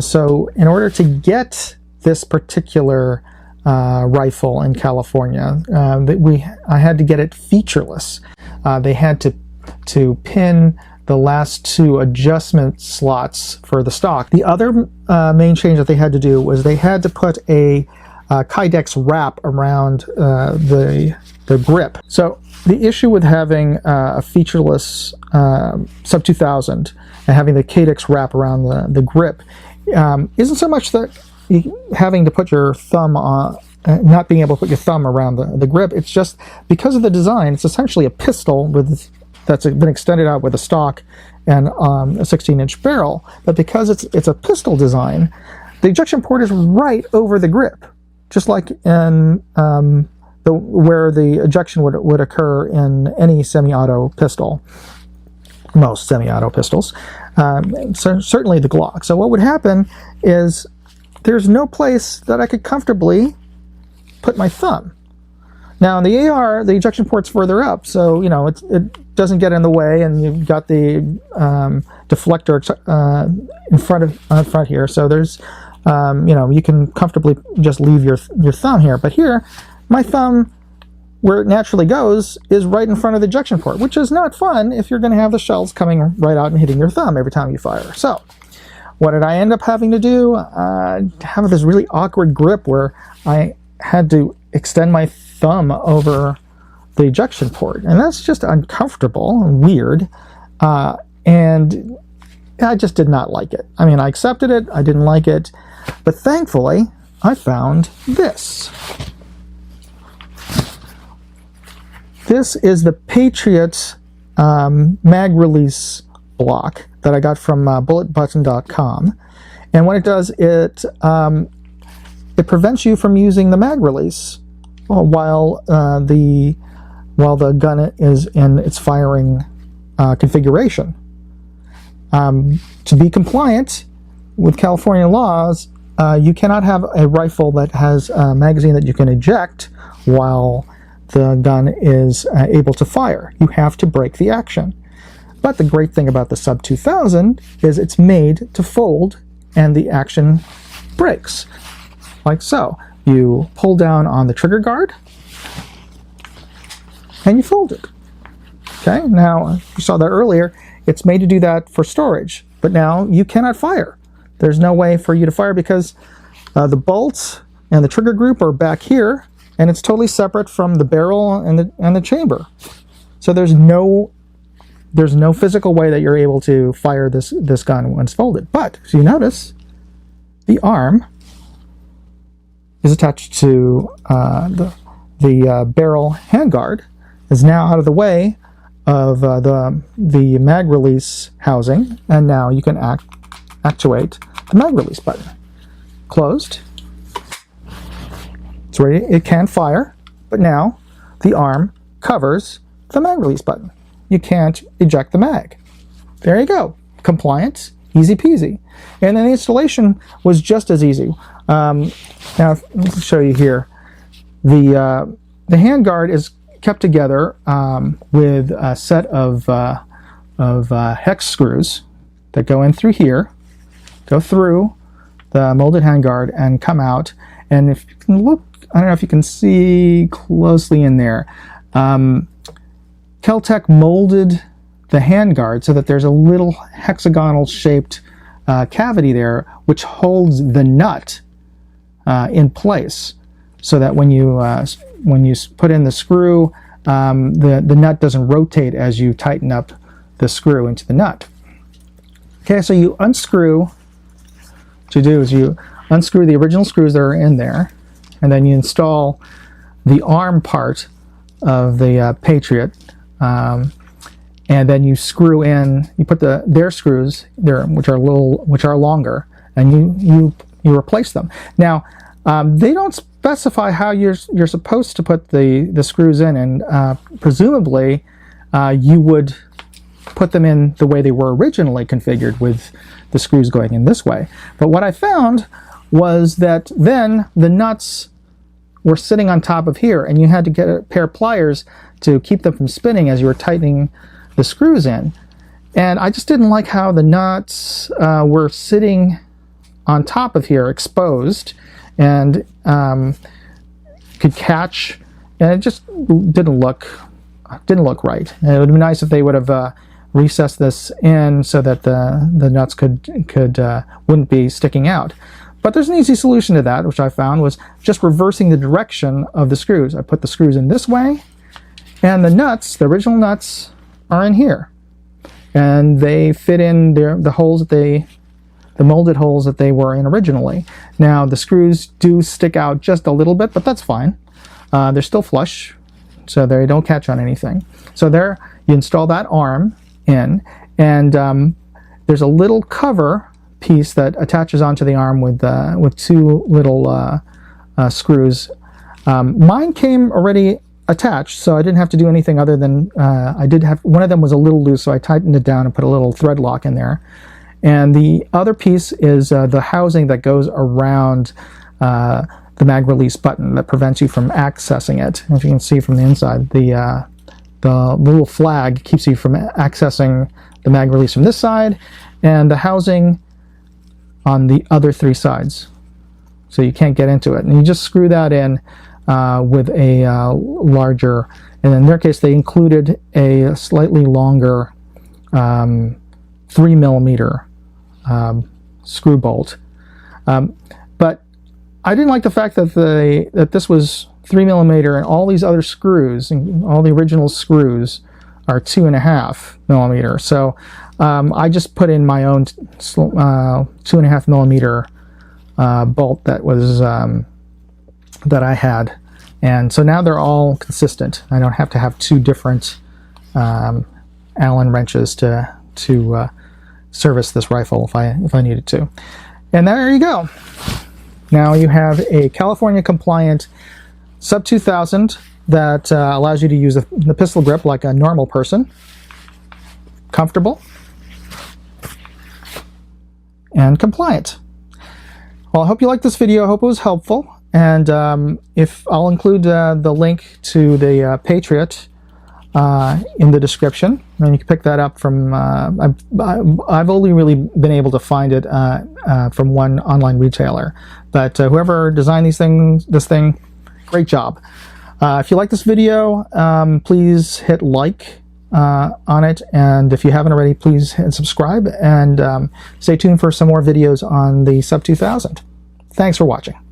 So in order to get this particular rifle in California, I had to get it featureless. They had to pin the last 2 adjustment slots for the stock. The other main change that they had to do was they had to put a Kydex wrap around the grip. So the issue with having a featureless Sub2000 and having the Kydex wrap around the grip isn't so much that having to put your thumb on, not being able to put your thumb around the grip. It's just because of the design. It's essentially a pistol that's been extended out with a stock and a 16-inch barrel. But because it's a pistol design, the ejection port is right over the grip, just like in where the ejection would occur in any semi-auto pistol. Most semi-auto pistols, so certainly the Glock. So what would happen is there's no place that I could comfortably put my thumb. Now in the AR, the ejection port's further up, so it doesn't get in the way, and you've got the deflector in front here. So there's you can comfortably just leave your thumb here. But here, my thumb, where it naturally goes, is right in front of the ejection port, which is not fun if you're going to have the shells coming right out and hitting your thumb every time you fire. So what did I end up having to do? Have this really awkward grip where I had to extend my thumb over the ejection port, and that's just uncomfortable and weird, and I just did not like it. I mean, I accepted it, I didn't like it, but thankfully I found this. This is the Patriot mag release block that I got from bulletbutton.com, and what it does, it prevents you from using the mag release while the gun is in its firing configuration. To be compliant with California laws, you cannot have a rifle that has a magazine that you can eject while the gun is able to fire. You have to break the action. But the great thing about the Sub2000 is it's made to fold and the action breaks. Like so. You pull down on the trigger guard and you fold it. Okay, now you saw that earlier, it's made to do that for storage, but now you cannot fire. There's no way for you to fire because the bolts and the trigger group are back here, and it's totally separate from the barrel and the chamber. So there's no physical way that you're able to fire this gun when it's folded. But as you notice, the arm is attached to the barrel handguard, is now out of the way of the mag release housing, and now you can actuate the mag release button. Closed. It's ready. It can fire, but now the arm covers the mag release button. You can't eject the mag. There you go. Compliant, easy peasy. And then the installation was just as easy. Now, let me show you here. The handguard is kept together with a set of hex screws that go in through here, go through the molded handguard, and come out. And if you can look, I don't know if you can see closely in there, Kel-Tec molded the handguard so that there's a little hexagonal shaped cavity there which holds the nut in place, so that when you put in the screw, the nut doesn't rotate as you tighten up the screw into the nut. Okay, so you unscrew. What you do is you unscrew the original screws that are in there, and then you install the arm part of the Patriot, and then you screw in. You put their screws there, which are longer, and you replace them. Now, they don't specify how you're supposed to put the screws in, and presumably you would put them in the way they were originally configured, with the screws going in this way. But what I found was that then the nuts were sitting on top of here, and you had to get a pair of pliers to keep them from spinning as you were tightening the screws in. And I just didn't like how the nuts were sitting on top of here exposed, and could catch, and it just didn't look right. And it would be nice if they would have recessed this in so that the nuts wouldn't be sticking out. But there's an easy solution to that, which I found was just reversing the direction of the screws. I put the screws in this way, and the nuts, the original nuts, are in here, and they fit in the holes that the molded holes that they were in originally. Now the screws do stick out just a little bit, but that's fine. They're still flush, so they don't catch on anything. So there, you install that arm in, and there's a little cover piece that attaches onto the arm with two little screws. Mine came already attached, so I didn't have to do anything other than I did have one of them was a little loose, so I tightened it down and put a little thread lock in there. And the other piece is the housing that goes around the mag release button that prevents you from accessing it. As you can see from the inside, the little flag keeps you from accessing the mag release from this side, and the housing on the other three sides, so you can't get into it. And you just screw that in with a larger, and in their case they included a slightly longer 3mm screw bolt. But I didn't like the fact that this was 3mm and all these other screws, and all the original screws, are 2.5mm. So I just put in my own 2.5mm bolt that was that I had, and so now they're all consistent. I don't have to have two different Allen wrenches to service this rifle if I needed to. And there you go. Now you have a California compliant Sub2000 that allows you to use the pistol grip like a normal person. Comfortable and compliant. Well, I hope you liked this video. I hope it was helpful. And if I'll include the link to the Patriot in the description, and you can pick that up from. I've only really been able to find it from one online retailer, but whoever designed this thing, great job. If you like this video, please hit like on it, and if you haven't already, please hit subscribe, and stay tuned for some more videos on the Sub2000. Thanks for watching.